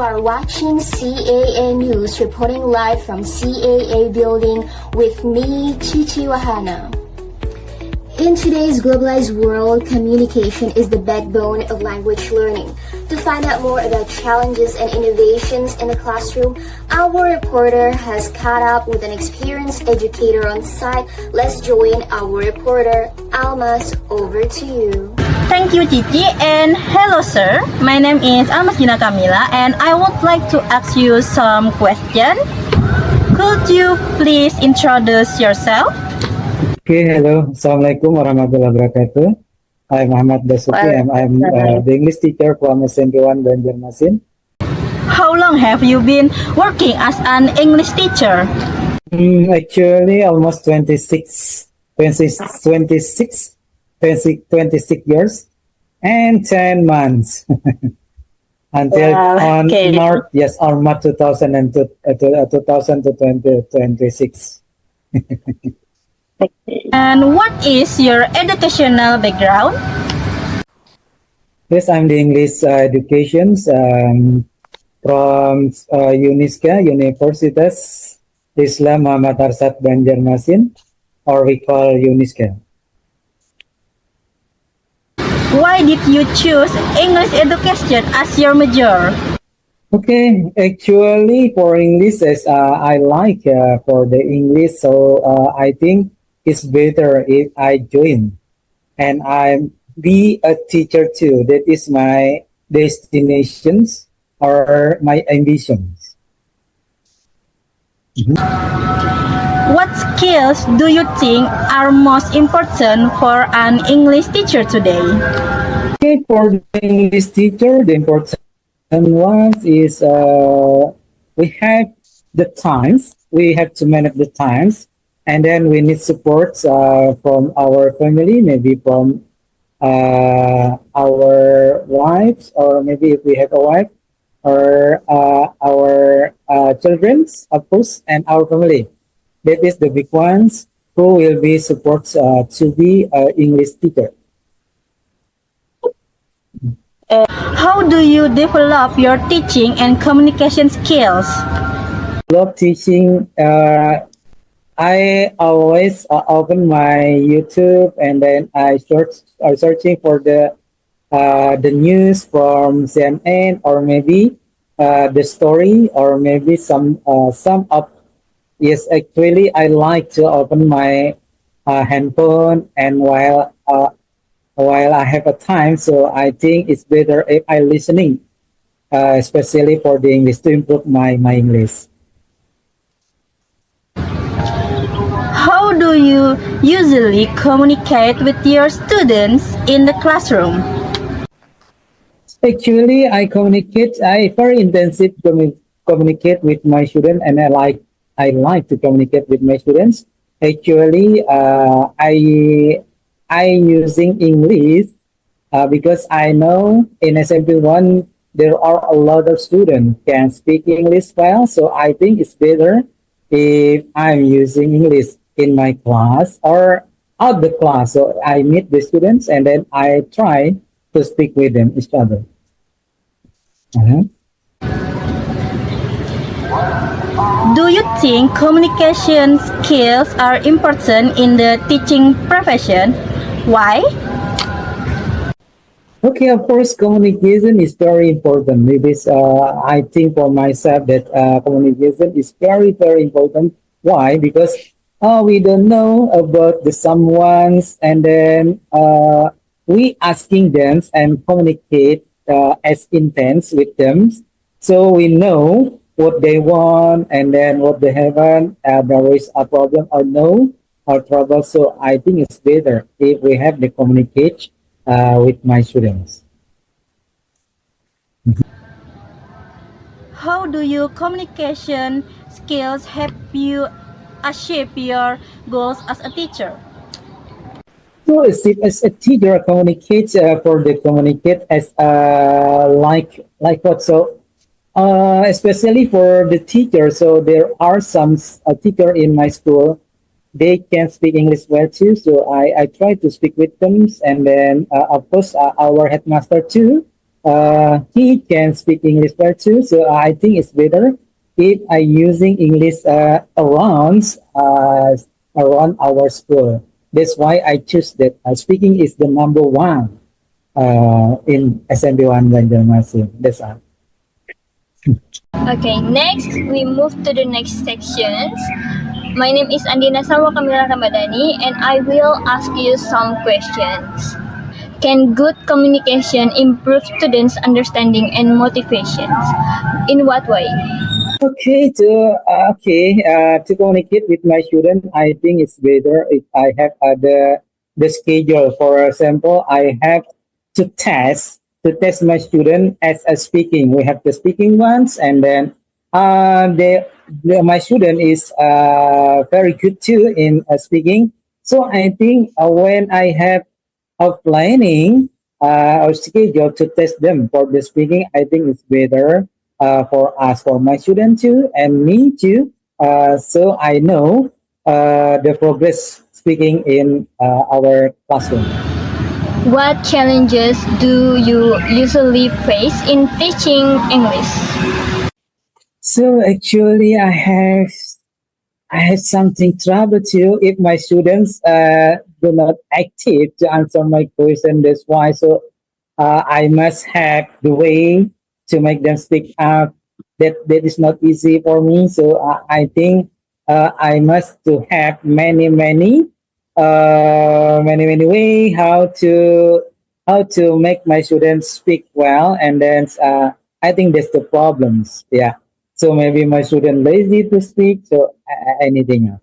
are watching CAA News reporting live from CAA building with me, Chichi Wahana. In today's globalized world, communication is the backbone of language learning. To find out more about challenges and innovations in the classroom, our reporter has caught up with an experienced educator on site. Let's join our reporter, Almas. Over to you. Thank you, Cici, and hello, sir. My name is Almas Gina Camila, and I would like to ask you some questions. Could you please introduce yourself? Okay, hello. Assalamualaikum warahmatullahi wabarakatuh. I'm Akhmad Basuki. I'm the English teacher from SMP1 Banjarmasin. How long have you been working as an English teacher? Actually, almost 26 years and 10 months until on March 2026. And what is your educational background? Yes, I'm the English education from UNESCO, Universitas Islam Muhammad Arsad Banjarmasin, or we call UNESCO. Why did you choose English education as your major? Okay, actually for English, as I like for the English, so I think it's better if I join and I be a teacher too. That is my destinations or my ambitions. What skills do you think are most important for an English teacher today? Okay, for the English teacher, the important one is we have the times. We have to manage the times. And then we need support from our family, maybe from our wives, or maybe if we have a wife, or our children, of course, and our family. That is the big ones who will be support to be an English teacher. How do you develop your teaching and communication skills? Love teaching. I always open my YouTube and then I searching for the news from CNN, or maybe the story, or maybe some of. Yes, actually I like to open my handphone, and while I have a time, so I think it's better if I listening, especially for the English, to improve my English. How do you usually communicate with your students in the classroom? Actually, I very intensive communicate with my students, and I like to communicate with my students. Actually, I using English because I know in SMP1 there are a lot of students can speak English well, so I think it's better if I'm using English in my class or out the class. So I meet the students and then I try to speak with them, each other. Do you think communication skills are important in the teaching profession? Why? Okay, of course, communication is very important. It is, I think for myself that communication is very, very important. Why? Because we don't know about the someone's, and then we asking them and communicate as intense with them, so we know what they want and then what they haven't. There is a problem or no or trouble. So I think it's better if we have the communicate with my students. How do your communication skills help you achieve your goals as a teacher? So as a teacher, communicate for the communicate as like what? So especially for the teacher. So there are some teacher in my school. They can speak English well too. So I try to speak with them, and then of course our headmaster too. he can speak English well too. So I think it's better if I using English around our school. That's why I choose that speaking is the number one in SMB1 Banjarmasin. That's all. Okay, next we move to the next sections. My name is Andina Salwa Kamila Ramadhani and I will ask you some questions. Can good communication improve students' understanding and motivations? In what way? To communicate with my student, I think it's better if I have the schedule. For example, I have to test my student as a speaking. We have the speaking ones, and then my student is very good too in speaking. So I think when I have of planning or schedule to test them for the speaking, I think it's better for us, for my student too, and me too. So I know the progress speaking in our classroom. What challenges do you usually face in teaching English? So actually, I have something trouble too if my students do not active to answer my question. That's why. So I must have the way to make them speak up. That is not easy for me. So I think I must to have many way how to make my students speak well, and then I think that's the problems. Yeah. So maybe my student lazy to speak. So anything else.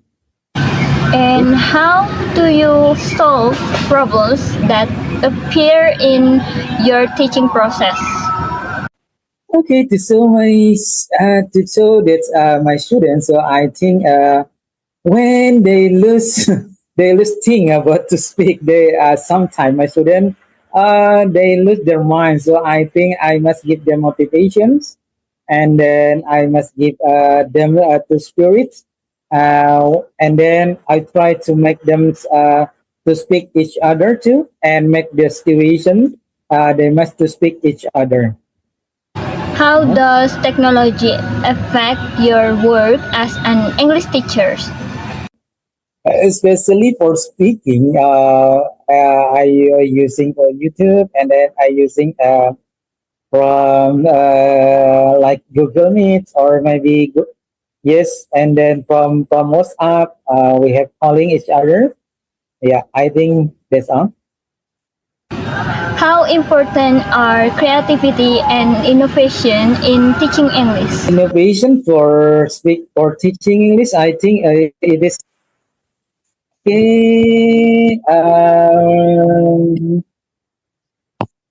And how do you solve problems that appear in your teaching process? Okay, to show that my students. So I think when they lose they lose thing about to speak, they sometimes my student they lose their mind. So I think I must give them motivations, and then I must give them to spirit, and then I try to make them to speak each other too, and make the situation they must to speak each other. How does technology affect your work as an English teacher? Especially for speaking, I using for YouTube, and then I using from like Google Meet, or maybe yes, and then from WhatsApp, we have calling each other. Yeah, I think that's all. How important are creativity and innovation in teaching English? Innovation for teaching English, I think it is okay.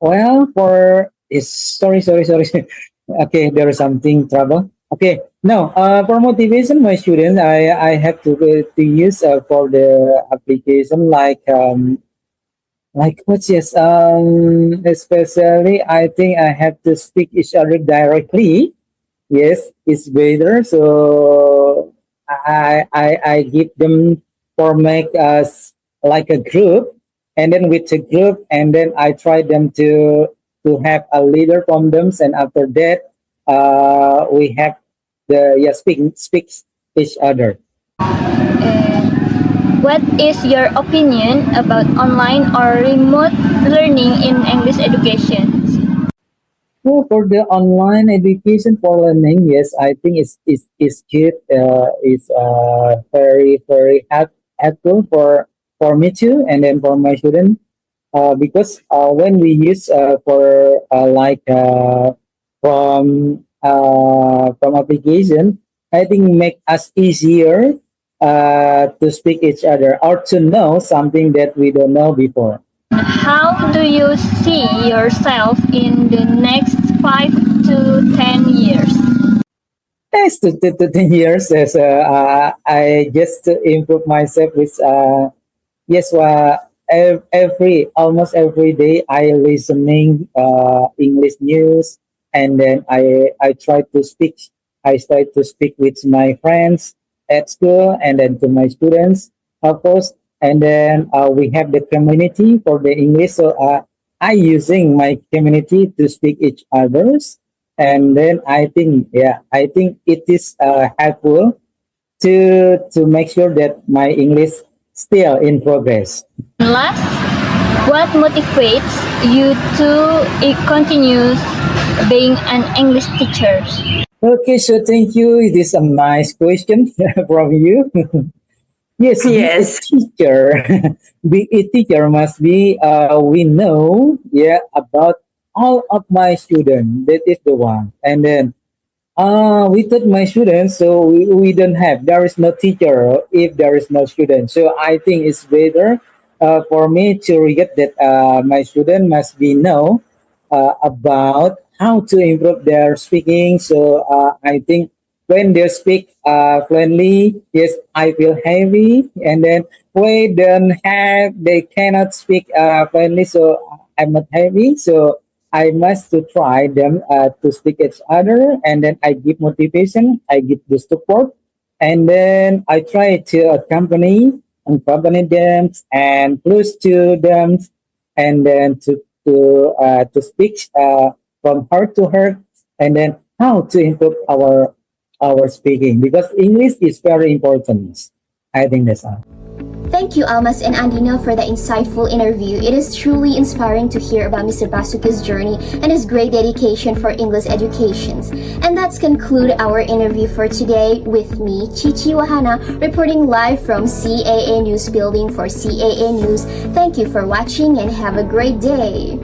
Well, for is sorry. Okay, there is something trouble. Okay, no. For motivation, my students, I have to use for the application like what? Yes. Especially, I think I have to speak each other directly. Yes, it's better. So I give them for make us like a group, and then with a group, and then I try them to have a leader from them, and after that, we have the speaks each other. And what is your opinion about online or remote learning in English education? Well, for the online education for learning, yes, I think it's good. It's very helpful for me too, and then for my student. Because when we use for from application, I think make us easier to speak each other, or to know something that we don't know before. How do you see yourself in the next 5 to 10 years? Yes, to 10 years, as I just to improve myself with yes, almost every day I listening English news, and then I try to speak. I try to speak with my friends at school, and then to my students, of course. And then we have the community for the English. So I using my community to speak each others, and then I think it is helpful to make sure that my English still in progress. Last, what motivates you to continue being an English teacher? Okay, so thank you. It is a nice question from you. Yes, be a Yes. teacher. Be a teacher must be we know about all of my students. That is the one. And then we taught my students, so we don't have. There is no teacher if there is no student. So I think it's better for me to regard that my student must be know about how to improve their speaking. So I think when they speak fluently, yes, I feel heavy, and then when they cannot speak fluently, so I'm not heavy. So I must to try them to speak each other, and then I give motivation, I give the support, and then I try to accompany them and close to them, and then to speak from heart to heart, and then how to improve our speaking because English is very important. I think that's all. Thank you, Almas and Andina, for the insightful interview. It is truly inspiring to hear about Mr. Basuki's journey and his great dedication for English education. And that's conclude our interview for today with me, Chichi Wahana, reporting live from CAA News Building for CAA News. Thank you for watching and have a great day.